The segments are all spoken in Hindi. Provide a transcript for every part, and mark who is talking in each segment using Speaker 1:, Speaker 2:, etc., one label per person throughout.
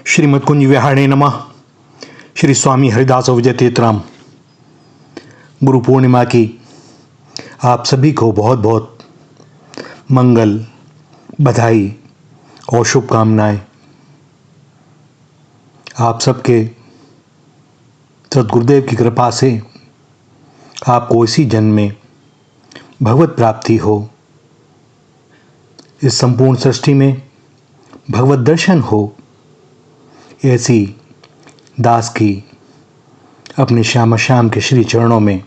Speaker 1: श्रीमद् कुंज विहाणे नमः। श्री स्वामी हरिदास विजय तीर्थराम। गुरु पूर्णिमा की आप सभी को बहुत बहुत मंगल, बधाई और शुभकामनाएं। आप सबके सद्गुरुदेव की कृपा से आपको इसी जन्म में भगवत प्राप्ति हो, इस संपूर्ण सृष्टि में भगवत दर्शन हो, ऐसी दास की अपने श्याम श्याम के श्री चरणों में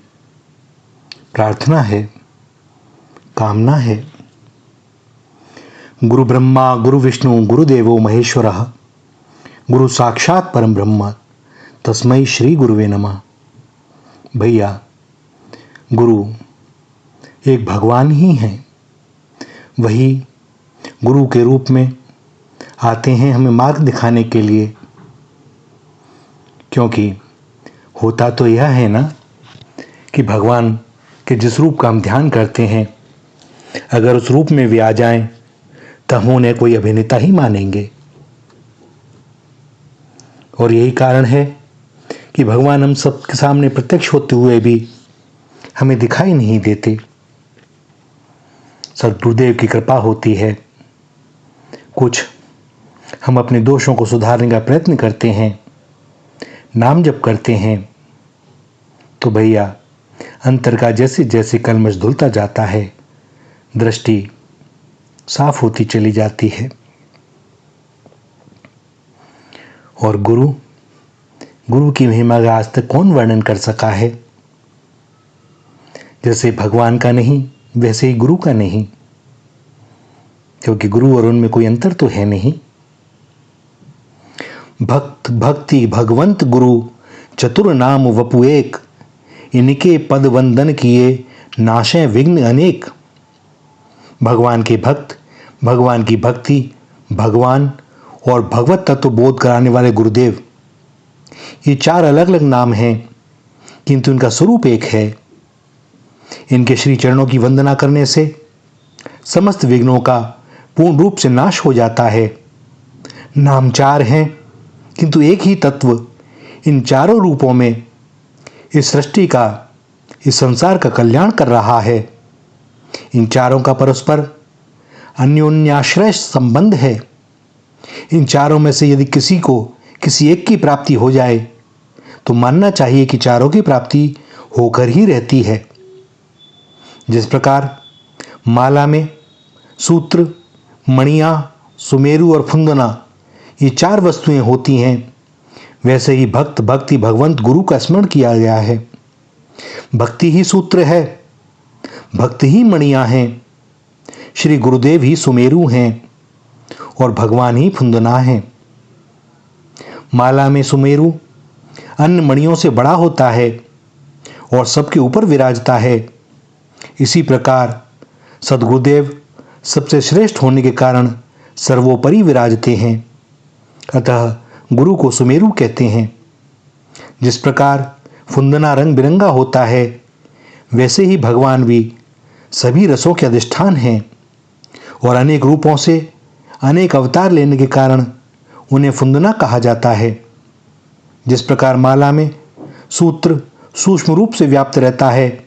Speaker 1: प्रार्थना है, कामना है। गुरु ब्रह्मा गुरु विष्णु गुरुदेवो महेश्वरः, गुरु साक्षात परम ब्रह्म तस्मै श्री गुरुवे नमः। भैया, गुरु एक भगवान ही हैं। वही गुरु के रूप में आते हैं हमें मार्ग दिखाने के लिए, क्योंकि होता तो यह है ना कि भगवान के जिस रूप का हम ध्यान करते हैं, अगर उस रूप में भी आ जाएं तो हम उन्हें कोई अभिनेता ही मानेंगे। और यही कारण है कि भगवान हम सबके सामने प्रत्यक्ष होते हुए भी हमें दिखाई नहीं देते। सद्गुरुदेव की कृपा होती है, कुछ हम अपने दोषों को सुधारने का प्रयत्न करते हैं, नाम जप करते हैं, तो भैया अंतर का जैसे जैसे कलमश धुलता जाता है, दृष्टि साफ होती चली जाती है। और गुरु की महिमा का आज तक कौन वर्णन कर सका है। जैसे भगवान का नहीं वैसे ही गुरु का नहीं, क्योंकि गुरु और उनमें कोई अंतर तो है नहीं। भक्त भक्ति भगवंत गुरु चतुर नाम वपु एक, इनके पद वंदन किए नाशे विघ्न अनेक। भगवान के भक्त, भगवान की भक्ति, भगवान और भगवत तत्व बोध कराने वाले गुरुदेव, ये चार अलग अलग नाम हैं, किंतु इनका स्वरूप एक है। इनके श्री चरणों की वंदना करने से समस्त विघ्नों का पूर्ण रूप से नाश हो जाता है। नाम चार हैं किंतु एक ही तत्व इन चारों रूपों में इस सृष्टि का, इस संसार का कल्याण कर रहा है। इन चारों का परस्पर अन्योन्याश्रय संबंध है। इन चारों में से यदि किसी को किसी एक की प्राप्ति हो जाए तो मानना चाहिए कि चारों की प्राप्ति होकर ही रहती है। जिस प्रकार माला में सूत्र, मणियां, सुमेरु और फुंदना ये चार वस्तुएं होती हैं, वैसे ही भक्त भक्ति भगवंत गुरु का स्मरण किया गया है। भक्ति ही सूत्र है, भक्ति ही मणियां हैं, श्री गुरुदेव ही सुमेरु हैं और भगवान ही फुंदना हैं। माला में सुमेरु अन्य मणियों से बड़ा होता है और सबके ऊपर विराजता है। इसी प्रकार सद्गुरुदेव सबसे श्रेष्ठ होने के कारण सर्वोपरि विराजते हैं, अतः गुरु को सुमेरु कहते हैं। जिस प्रकार फुंदना रंग बिरंगा होता है, वैसे ही भगवान भी सभी रसों के अधिष्ठान हैं और अनेक रूपों से अनेक अवतार लेने के कारण उन्हें फुंदना कहा जाता है। जिस प्रकार माला में सूत्र सूक्ष्म रूप से व्याप्त रहता है,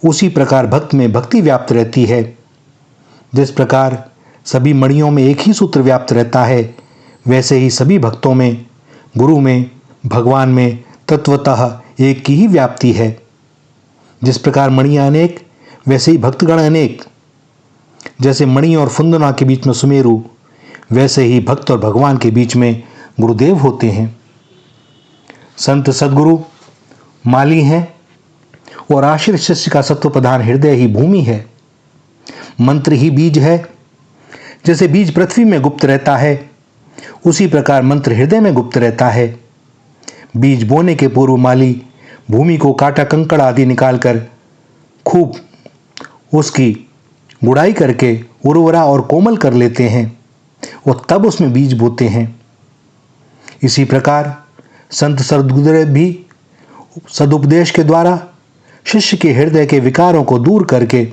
Speaker 1: उसी प्रकार भक्त में भक्ति व्याप्त रहती है। जिस प्रकार सभी मणियों में एक ही सूत्र व्याप्त रहता है, वैसे ही सभी भक्तों में, गुरु में, भगवान में तत्वतः एक की ही व्याप्ति है। जिस प्रकार मणियां अनेक, वैसे ही भक्तगण अनेक। जैसे मणि और फुंदना के बीच में सुमेरु, वैसे ही भक्त और भगवान के बीच में गुरुदेव होते हैं। संत सद्गुरु माली हैं और आश्रित शिष्य का सत्व प्रधान हृदय ही भूमि है। मंत्र ही बीज है। जैसे बीज पृथ्वी में गुप्त रहता है, उसी प्रकार मंत्र हृदय में गुप्त रहता है। बीज बोने के पूर्व माली भूमि को काटा कंकड़ आदि निकालकर खूब उसकी गुड़ाई करके उर्वरा और कोमल कर लेते हैं और तब उसमें बीज बोते हैं। इसी प्रकार संत सद्गुरुदेव भी सदुपदेश के द्वारा शिष्य के हृदय के विकारों को दूर करके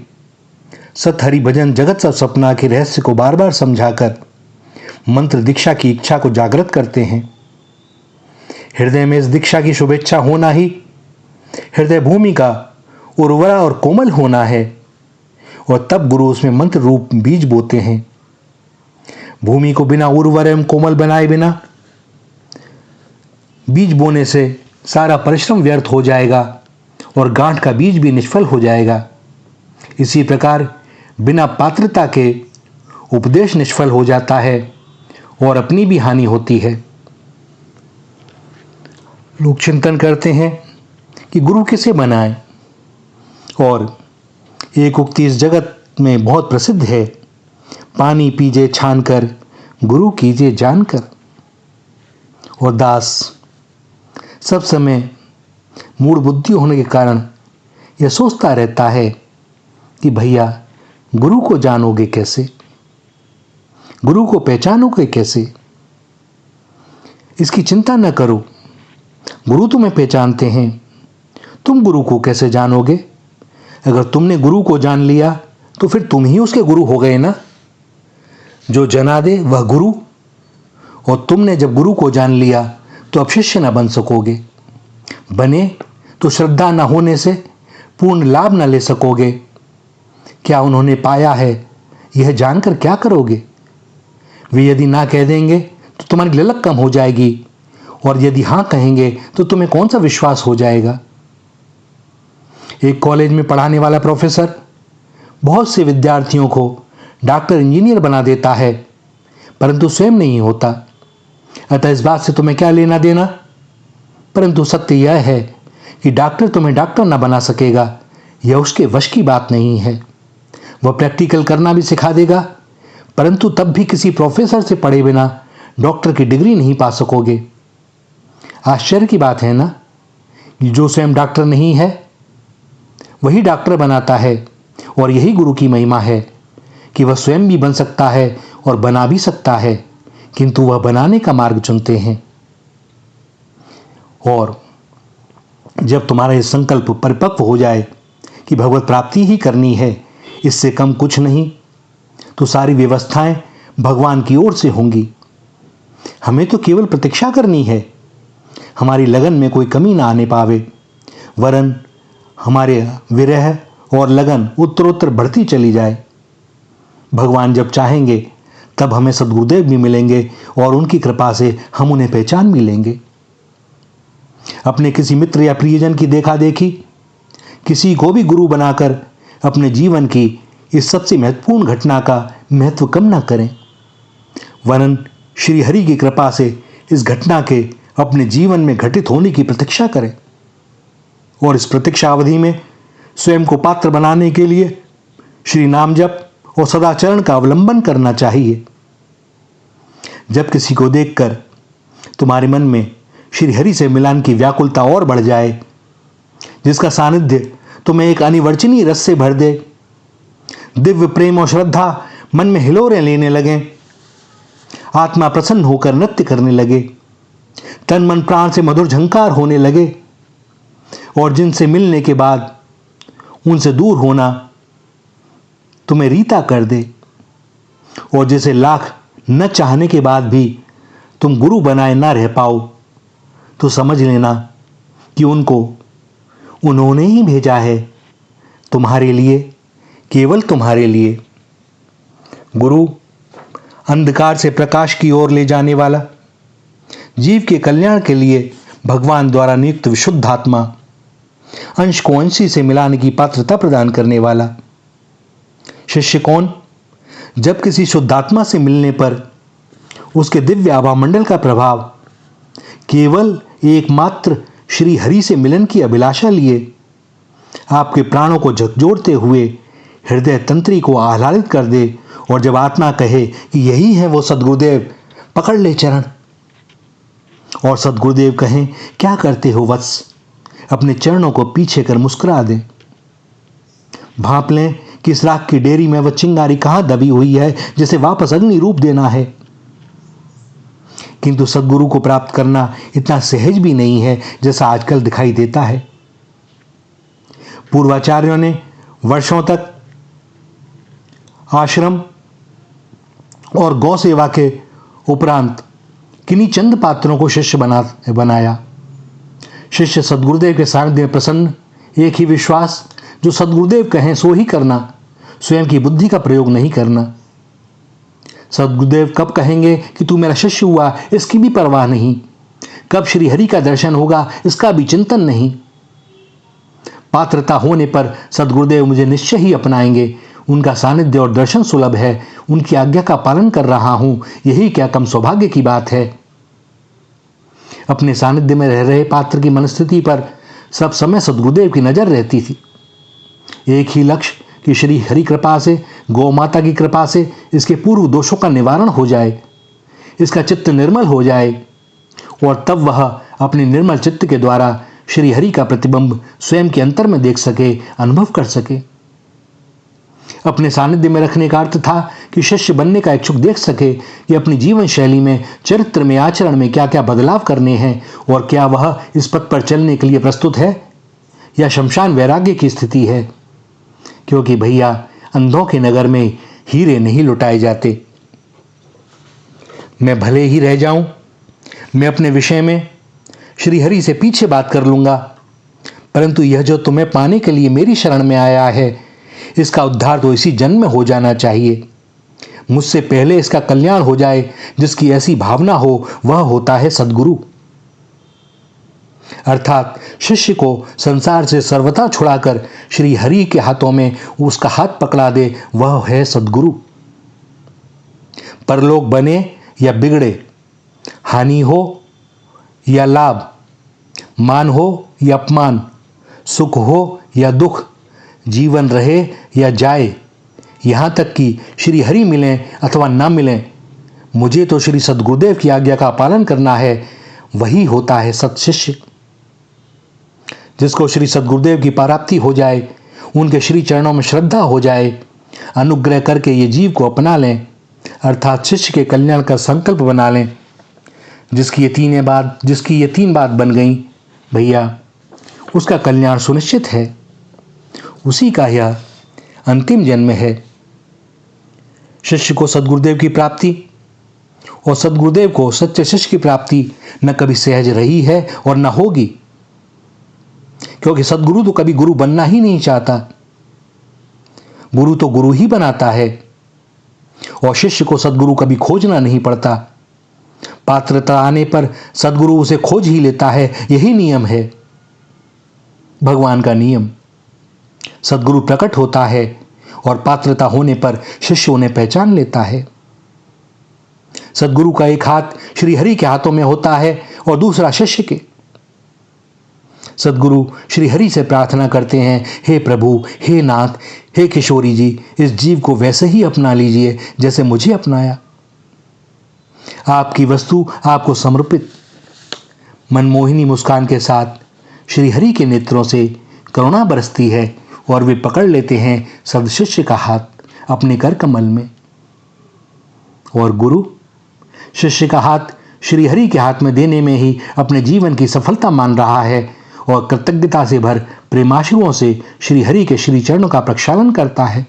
Speaker 1: सत हरि भजन जगत सब सपना के रहस्य को बार बार समझाकर मंत्र दीक्षा की इच्छा को जागृत करते हैं। हृदय में इस दीक्षा की शुभेच्छा होना ही हृदय भूमि का उर्वरा और कोमल होना है, और तब गुरु उसमें मंत्र रूप बीज बोते हैं। भूमि को बिना उर्वर एवं कोमल बनाए बिना बीज बोने से सारा परिश्रम व्यर्थ हो जाएगा और गांठ का बीज भी निष्फल हो जाएगा। इसी प्रकार बिना पात्रता के उपदेश निष्फल हो जाता है और अपनी भी हानि होती है। लोग चिंतन करते हैं कि गुरु किसे बनाएं, और एक उक्ति इस जगत में बहुत प्रसिद्ध है, पानी पीजे छान कर गुरु कीजिए जानकर। और दास सब समय मूढ़ बुद्धि होने के कारण यह सोचता रहता है कि भैया गुरु को जानोगे कैसे, गुरु को पहचानोगे कैसे। इसकी चिंता न करो, गुरु तुम्हें पहचानते हैं, तुम गुरु को कैसे जानोगे। अगर तुमने गुरु को जान लिया तो फिर तुम ही उसके गुरु हो गए ना। जो जना दे वह गुरु, और तुमने जब गुरु को जान लिया तो अब शिष्य न बन सकोगे। बने तो श्रद्धा न होने से पूर्ण लाभ न ले सकोगे। क्या उन्होंने पाया है यह जानकर क्या करोगे। वे यदि ना कह देंगे तो तुम्हारी ललक कम हो जाएगी, और यदि हाँ कहेंगे तो तुम्हें कौन सा विश्वास हो जाएगा। एक कॉलेज में पढ़ाने वाला प्रोफेसर बहुत से विद्यार्थियों को डॉक्टर इंजीनियर बना देता है, परंतु स्वयं नहीं होता। अतः इस बात से तुम्हें क्या लेना देना। परंतु सत्य यह है कि डॉक्टर तुम्हें डॉक्टर ना बना सकेगा, यह उसके वश की बात नहीं है। वह प्रैक्टिकल करना भी सिखा देगा, परंतु तब भी किसी प्रोफेसर से पढ़े बिना डॉक्टर की डिग्री नहीं पा सकोगे। आश्चर्य की बात है ना, जो स्वयं डॉक्टर नहीं है वही डॉक्टर बनाता है, और यही गुरु की महिमा है कि वह स्वयं भी बन सकता है और बना भी सकता है, किंतु वह बनाने का मार्ग चुनते हैं। और जब तुम्हारा यह संकल्प परिपक्व हो जाए कि भगवत प्राप्ति ही करनी है, इससे कम कुछ नहीं, तो सारी व्यवस्थाएं भगवान की ओर से होंगी। हमें तो केवल प्रतीक्षा करनी है, हमारी लगन में कोई कमी ना आने पावे, वरन हमारे विरह और लगन उत्तरोत्तर बढ़ती चली जाए। भगवान जब चाहेंगे तब हमें सद्गुरुदेव भी मिलेंगे, और उनकी कृपा से हम उन्हें पहचान भी लेंगे। अपने किसी मित्र या प्रियजन की देखा देखी किसी को भी गुरु बनाकर अपने जीवन की इस सबसे महत्वपूर्ण घटना का महत्व कम ना करें, वरन श्री हरि की कृपा से इस घटना के अपने जीवन में घटित होने की प्रतीक्षा करें, और इस प्रतीक्षा अवधि में स्वयं को पात्र बनाने के लिए श्री नाम जप और सदाचरण का अवलंबन करना चाहिए। जब किसी को देखकर तुम्हारे मन में श्री हरि से मिलन की व्याकुलता और बढ़ जाए, जिसका सानिध्य तुम्हें एक अनिवर्चनीय रस से भर दे, दिव्य प्रेम और श्रद्धा मन में हिलोरें लेने लगे, आत्मा प्रसन्न होकर नृत्य करने लगे, तन मन प्राण से मधुर झंकार होने लगे, और जिनसे मिलने के बाद उनसे दूर होना तुम्हें रीता कर दे, और जिसे लाख न चाहने के बाद भी तुम गुरु बनाए ना रह पाओ, तो समझ लेना कि उनको उन्होंने ही भेजा है तुम्हारे लिए, केवल तुम्हारे लिए। गुरु अंधकार से प्रकाश की ओर ले जाने वाला, जीव के कल्याण के लिए भगवान द्वारा नियुक्त विशुद्ध आत्मा, अंश को अंशी से मिलाने की पात्रता प्रदान करने वाला। शिष्य कौन? जब किसी शुद्धात्मा से मिलने पर उसके दिव्य आभामंडल का प्रभाव केवल एकमात्र श्री हरि से मिलन की अभिलाषा लिए आपके प्राणों को झकझोरते हुए हृदय तंत्री को आह्लादित कर दे, और जब आत्मा कहे कि यही है वो सद्गुरुदेव, पकड़ ले चरण, और सद्गुरुदेव कहें क्या करते हो वत्स, अपने चरणों को पीछे कर मुस्कुरा दें। भांप लें कि इस राख की डेरी में वह चिंगारी कहां दबी हुई है जिसे वापस अग्नि रूप देना है। किंतु सद्गुरु को प्राप्त करना इतना सहज भी नहीं है जैसा आजकल दिखाई देता है। पूर्वाचार्यों ने वर्षों तक आश्रम और गौ सेवा के उपरांत किन्हीं चंद पात्रों को शिष्य बनाया, शिष्य सद्गुरुदेव के सानिध्य में प्रसन्न, एक ही विश्वास, जो सद्गुरुदेव कहें सो ही करना, स्वयं की बुद्धि का प्रयोग नहीं करना। सद्गुरुदेव कब कहेंगे कि तू मेरा शिष्य हुआ, इसकी भी परवाह नहीं। कब श्री हरि का दर्शन होगा, इसका भी चिंतन नहीं। पात्रता होने पर सद्गुरुदेव मुझे निश्चय ही अपनाएंगे। उनका सानिध्य और दर्शन सुलभ है, उनकी आज्ञा का पालन कर रहा हूं, यही क्या कम सौभाग्य की बात है। अपने सानिध्य में रह रहे पात्र की मनस्थिति पर सब समय सद्गुरुदेव की नजर रहती थी। एक ही लक्ष्य कि श्री हरि कृपा से, गौ माता की कृपा से इसके पूर्व दोषों का निवारण हो जाए, इसका चित्त निर्मल हो जाए, और तब वह अपने निर्मल चित्त के द्वारा श्री हरि का प्रतिबिंब स्वयं के अंतर में देख सके, अनुभव कर सके। अपने सानिध्य में रखने का अर्थ था कि शिष्य बनने का इच्छुक देख सके कि अपनी जीवन शैली में, चरित्र में, आचरण में क्या क्या बदलाव करने हैं, और क्या वह इस पथ पर चलने के लिए प्रस्तुत है या शमशान वैराग्य की स्थिति है। क्योंकि भैया, अंधों के नगर में हीरे नहीं लुटाए जाते। मैं भले ही रह जाऊं, मैं अपने विषय में श्री हरि से पीछे बात कर लूंगा, परंतु यह जो तुम्हें पाने के लिए मेरी शरण में आया है, इसका उद्धार तो इसी जन्म में हो जाना चाहिए। मुझसे पहले इसका कल्याण हो जाए, जिसकी ऐसी भावना हो, वह होता है सद्गुरु। अर्थात शिष्य को संसार से सर्वथा छुड़ाकर श्री हरि के हाथों में उसका हाथ पकड़ा दे, वह है सद्गुरु। परलोक बने या बिगड़े, हानि हो या लाभ, मान हो या अपमान, सुख हो या दुख, जीवन रहे या जाए, यहाँ तक कि श्री हरि मिलें अथवा ना मिलें, मुझे तो श्री सद्गुरुदेव की आज्ञा का पालन करना है। वही होता है सत्शिष्य। जिसको श्री सद्गुरुदेव की प्राप्ति हो जाए, उनके श्री चरणों में श्रद्धा हो जाए, अनुग्रह करके ये जीव को अपना लें, अर्थात शिष्य के कल्याण का संकल्प बना लें, जिसकी ये तीन बात बन गई भैया, उसका कल्याण सुनिश्चित है। उसी का यह अंतिम जन्म है। शिष्य को सद्गुरुदेव की प्राप्ति और सद्गुरुदेव को सच्चे शिष्य की प्राप्ति न कभी सहज रही है और न होगी, क्योंकि सद्गुरु तो कभी गुरु बनना ही नहीं चाहता। गुरु तो गुरु ही बनाता है, और शिष्य को सद्गुरु कभी खोजना नहीं पड़ता। पात्रता आने पर सद्गुरु उसे खोज ही लेता है। यही नियम है, भगवान का नियम। सद्गुरु प्रकट होता है और पात्रता होने पर शिष्य उन्हें पहचान लेता है। सद्गुरु का एक हाथ श्री हरि के हाथों में होता है और दूसरा शिष्य के। सद्गुरु श्री हरि से प्रार्थना करते हैं, हे प्रभु, हे नाथ, हे किशोरी जी, इस जीव को वैसे ही अपना लीजिए जैसे मुझे अपनाया। आपकी वस्तु आपको समर्पित। मनमोहिनी मुस्कान के साथ श्री हरि के नेत्रों से करुणा बरसती है और वे पकड़ लेते हैं सदशिष्य का हाथ अपने कर कमल में। और गुरु शिष्य का हाथ श्री हरि के हाथ में देने में ही अपने जीवन की सफलता मान रहा है और कृतज्ञता से भर प्रेमाश्रुओं से श्री हरि के श्री चरणों का प्रक्षालन करता है।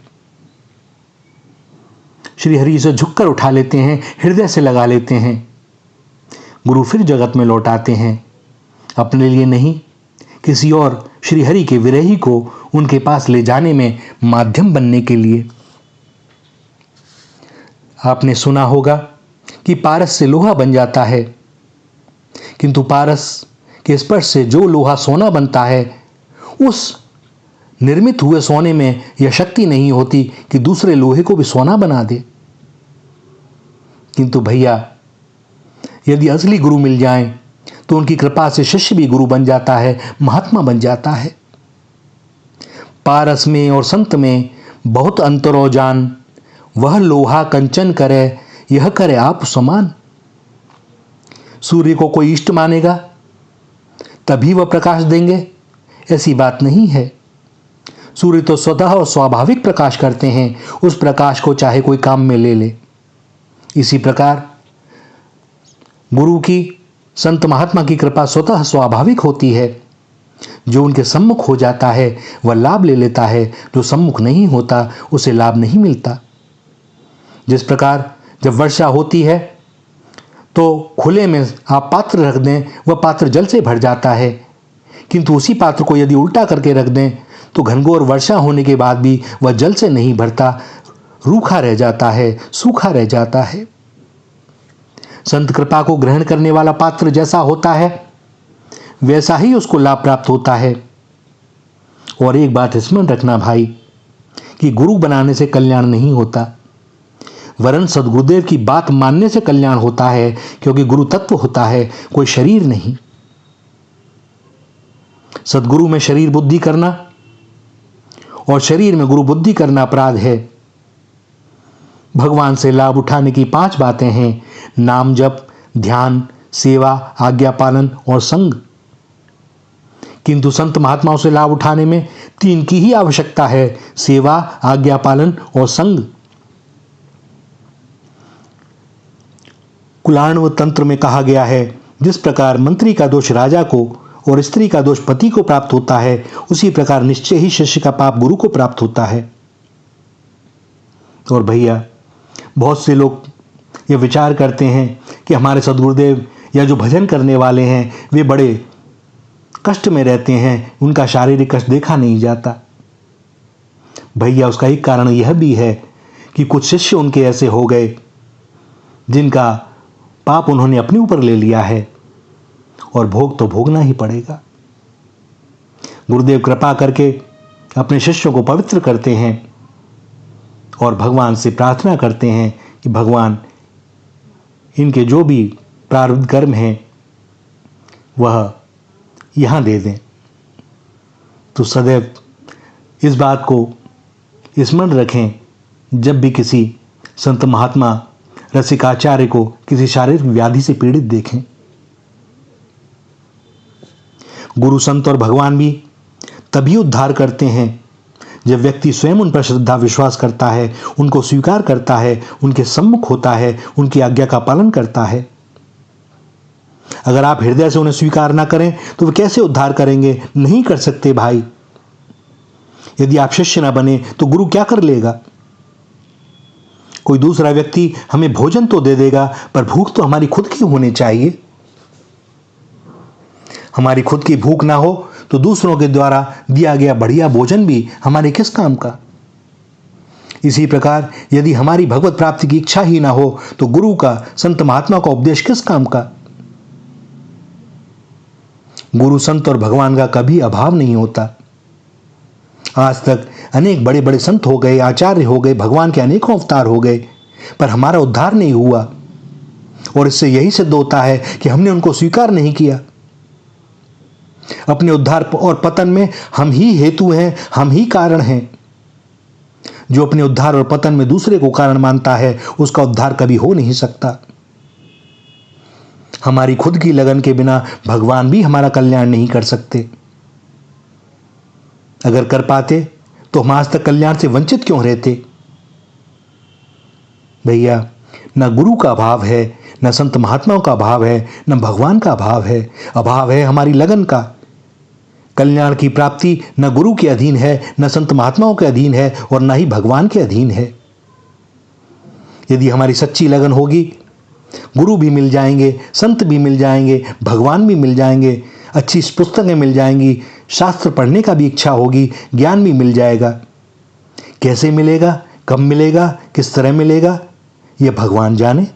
Speaker 1: श्री हरि से झुककर उठा लेते हैं, हृदय से लगा लेते हैं। गुरु फिर जगत में लौट आते हैं, अपने लिए नहीं, किसी और श्री हरि के विरही को उनके पास ले जाने में माध्यम बनने के लिए। आपने सुना होगा कि पारस से लोहा बन जाता है, किंतु पारस के स्पर्श से जो लोहा सोना बनता है, उस निर्मित हुए सोने में यह शक्ति नहीं होती कि दूसरे लोहे को भी सोना बना दे। किंतु भैया, यदि असली गुरु मिल जाएं, तो उनकी कृपा से शिष्य भी गुरु बन जाता है, महात्मा बन जाता है। पारस में और संत में बहुत अंतरो जान, वह लोहा कंचन करे, यह करे आप समान। सूर्य को कोई इष्ट मानेगा तभी वह प्रकाश देंगे, ऐसी बात नहीं है। सूर्य तो स्वतः और स्वाभाविक प्रकाश करते हैं, उस प्रकाश को चाहे कोई काम में ले ले। इसी प्रकार गुरु की, संत महात्मा की कृपा स्वतः स्वाभाविक होती है। जो उनके सम्मुख हो जाता है वह लाभ ले लेता है, जो सम्मुख नहीं होता उसे लाभ नहीं मिलता। जिस प्रकार जब वर्षा होती है तो खुले में आप पात्र रख दें, वह पात्र जल से भर जाता है, किंतु उसी पात्र को यदि उल्टा करके रख दें तो घनघोर वर्षा होने के बाद भी वह जल से नहीं भरता, रूखा रह जाता है, सूखा रह जाता है। संत कृपा को ग्रहण करने वाला पात्र जैसा होता है वैसा ही उसको लाभ प्राप्त होता है। और एक बात स्मरण रखना भाई कि गुरु बनाने से कल्याण नहीं होता, वरन सदगुरुदेव की बात मानने से कल्याण होता है, क्योंकि गुरु तत्व होता है, कोई शरीर नहीं। सदगुरु में शरीर बुद्धि करना और शरीर में गुरु बुद्धि करना अपराध है। भगवान से लाभ उठाने की 5 बातें हैं: नाम जप, ध्यान, सेवा, आज्ञा पालन और संग। किंतु संत महात्माओं से लाभ उठाने में 3 की ही आवश्यकता है: सेवा, आज्ञा पालन और संग। कुलाण्व तंत्र में कहा गया है, जिस प्रकार मंत्री का दोष राजा को और स्त्री का दोष पति को प्राप्त होता है, उसी प्रकार निश्चय ही शिष्य का पाप गुरु को प्राप्त होता है। और भैया, बहुत से लोग ये विचार करते हैं कि हमारे सदगुरुदेव या जो भजन करने वाले हैं वे बड़े कष्ट में रहते हैं, उनका शारीरिक कष्ट देखा नहीं जाता। भैया, उसका एक कारण यह भी है कि कुछ शिष्य उनके ऐसे हो गए जिनका पाप उन्होंने अपने ऊपर ले लिया है, और भोग तो भोगना ही पड़ेगा। गुरुदेव कृपा करके अपने शिष्यों को पवित्र करते हैं और भगवान से प्रार्थना करते हैं कि भगवान इनके जो भी प्रारब्ध कर्म हैं वह यहाँ दे दें। तो सदैव इस बात को स्मरण रखें, जब भी किसी संत महात्मा रसिकाचार्य को किसी शारीरिक व्याधि से पीड़ित देखें। गुरु, संत और भगवान भी तभी उद्धार करते हैं जब व्यक्ति स्वयं उन पर श्रद्धा विश्वास करता है, उनको स्वीकार करता है, उनके सम्मुख होता है, उनकी आज्ञा का पालन करता है। अगर आप हृदय से उन्हें स्वीकार ना करें तो वे कैसे उद्धार करेंगे? नहीं कर सकते भाई। यदि आप शिष्य ना बने तो गुरु क्या कर लेगा? कोई दूसरा व्यक्ति हमें भोजन तो दे देगा, पर भूख तो हमारी खुद की होनी चाहिए। हमारी खुद की भूख ना हो तो दूसरों के द्वारा दिया गया बढ़िया भोजन भी हमारे किस काम का? इसी प्रकार यदि हमारी भगवत प्राप्ति की इच्छा ही ना हो तो गुरु का, संत महात्मा का उपदेश किस काम का? गुरु, संत और भगवान का कभी अभाव नहीं होता। आज तक अनेक बड़े बड़े संत हो गए, आचार्य हो गए, भगवान के अनेकों अवतार हो गए, पर हमारा उद्धार नहीं हुआ। और इससे यही सिद्ध होता है कि हमने उनको स्वीकार नहीं किया। अपने उद्धार और पतन में हम ही हेतु हैं, हम ही कारण हैं। जो अपने उद्धार और पतन में दूसरे को कारण मानता है उसका उद्धार कभी हो नहीं सकता। हमारी खुद की लगन के बिना भगवान भी हमारा कल्याण नहीं कर सकते। अगर कर पाते तो हम आज तक कल्याण से वंचित क्यों रहते? भैया, न गुरु का अभाव है, न संत महात्माओं का अभाव है, न भगवान का अभाव है। अभाव है हमारी लगन का। कल्याण की प्राप्ति न गुरु के अधीन है, न संत महात्माओं के अधीन है, और न ही भगवान के अधीन है। यदि हमारी सच्ची लगन होगी, गुरु भी मिल जाएंगे, संत भी मिल जाएंगे, भगवान भी मिल जाएंगे, अच्छी पुस्तकें मिल जाएंगी, शास्त्र पढ़ने का भी इच्छा होगी, ज्ञान भी मिल जाएगा। कैसे मिलेगा, कब मिलेगा, किस तरह मिलेगा, यह भगवान जाने।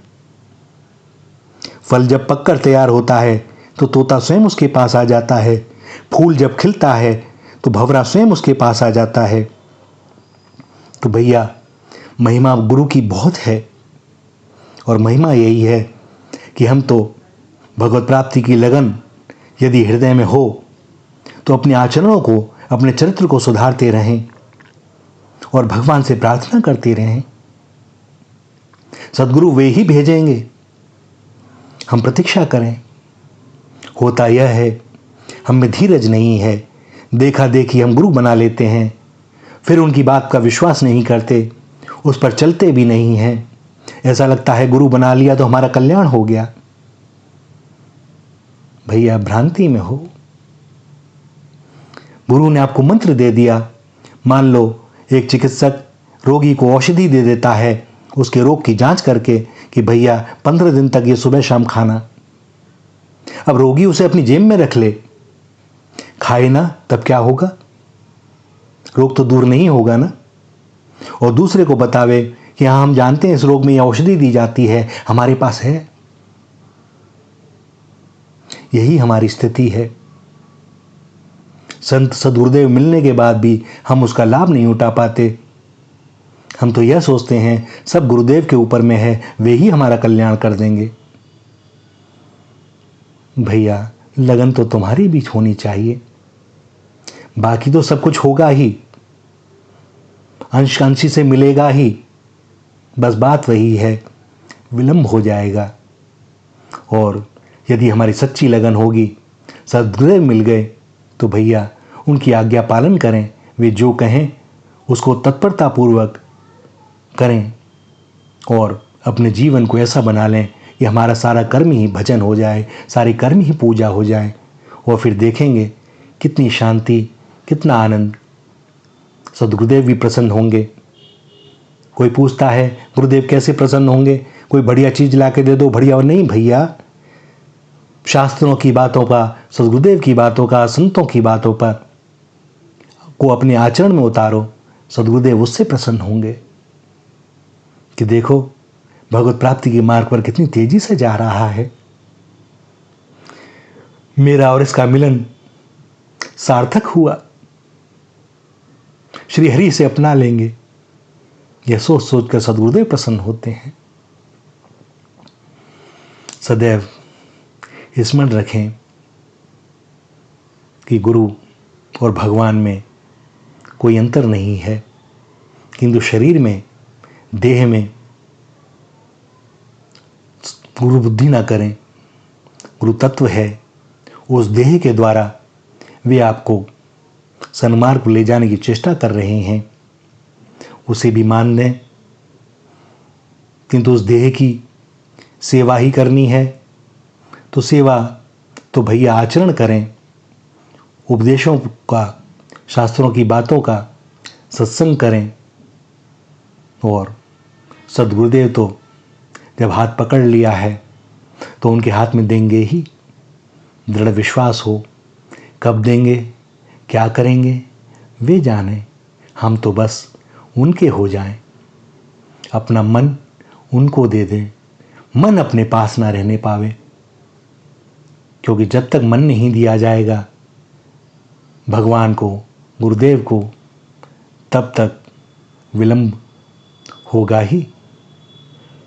Speaker 1: फल जब पककर तैयार होता है तो तोता स्वयं उसके पास आ जाता है। फूल जब खिलता है तो भंवरा स्वयं उसके पास आ जाता है। तो भैया, महिमा गुरु की बहुत है, और महिमा यही है कि हम तो भगवत प्राप्ति की लगन यदि हृदय में हो तो अपने आचरणों को, अपने चरित्र को सुधारते रहें और भगवान से प्रार्थना करते रहें। सद्गुरु वे ही भेजेंगे, हम प्रतीक्षा करें। होता यह है, हम में धीरज नहीं है। देखा देखी हम गुरु बना लेते हैं, फिर उनकी बात का विश्वास नहीं करते, उस पर चलते भी नहीं हैं। ऐसा लगता है गुरु बना लिया तो हमारा कल्याण हो गया। भैया, भ्रांति में हो। गुरु ने आपको मंत्र दे दिया। मान लो एक चिकित्सक रोगी को औषधि दे देता है उसके रोग की जांच करके कि भैया 15 दिन तक ये सुबह शाम खाना। अब रोगी उसे अपनी जेब में रख ले, खाए ना तब क्या होगा? रोग तो दूर नहीं होगा ना। और दूसरे को बतावे कि हाँ, हम जानते हैं इस रोग में ये औषधि दी जाती है, हमारे पास है। यही हमारी स्थिति है। संत सद्गुरुदेव मिलने के बाद भी हम उसका लाभ नहीं उठा पाते। हम तो यह सोचते हैं सब गुरुदेव के ऊपर में है, वे ही हमारा कल्याण कर देंगे। भैया, लगन तो तुम्हारी भी होनी चाहिए। बाकी तो सब कुछ होगा ही, अंश अंशी से मिलेगा ही। बस बात वही है, विलंब हो जाएगा। और यदि हमारी सच्ची लगन होगी, सद्गुरुदेव मिल गए, तो भैया उनकी आज्ञा पालन करें। वे जो कहें उसको तत्परतापूर्वक करें और अपने जीवन को ऐसा बना लें कि हमारा सारा कर्म ही भजन हो जाए, सारी कर्म ही पूजा हो जाए। और फिर देखेंगे कितनी शांति, कितना आनंद। सद्गुरुदेव भी प्रसन्न होंगे। कोई पूछता है गुरुदेव कैसे प्रसन्न होंगे? कोई बढ़िया चीज ला के दे दो, बढ़िया। और नहीं भैया, शास्त्रों की बातों का, सद्गुरुदेव की बातों का, संतों की बातों पर को अपने आचरण में उतारो। सद्गुरुदेव उससे प्रसन्न होंगे कि देखो भगवत प्राप्ति के मार्ग पर कितनी तेजी से जा रहा है। मेरा और इसका मिलन सार्थक हुआ, श्री हरि से अपना लेंगे। यह सोच सोचकर सद्गुरुदेव प्रसन्न होते हैं। सदैव स्मरण रखें कि गुरु और भगवान में कोई अंतर नहीं है, किंतु शरीर में, देह में गुरु बुद्धि ना करें। गुरु तत्व है, उस देह के द्वारा वे आपको सन्मार्ग को ले जाने की चेष्टा कर रहे हैं। उसे भी मान लें, किंतु उस देह की सेवा ही करनी है तो सेवा तो भैया आचरण करें। उपदेशों का, शास्त्रों की बातों का सत्संग करें। और सद्गुरुदेव तो जब हाथ पकड़ लिया है तो उनके हाथ में देंगे ही। दृढ़ विश्वास हो। कब देंगे, क्या करेंगे, वे जाने। हम तो बस उनके हो जाएं। अपना मन उनको दे दें। मन अपने पास ना रहने पावे, क्योंकि जब तक मन नहीं दिया जाएगा भगवान को, गुरुदेव को, तब तक विलंब होगा ही।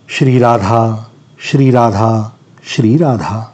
Speaker 1: श्री राधा, श्री राधा, श्री राधा।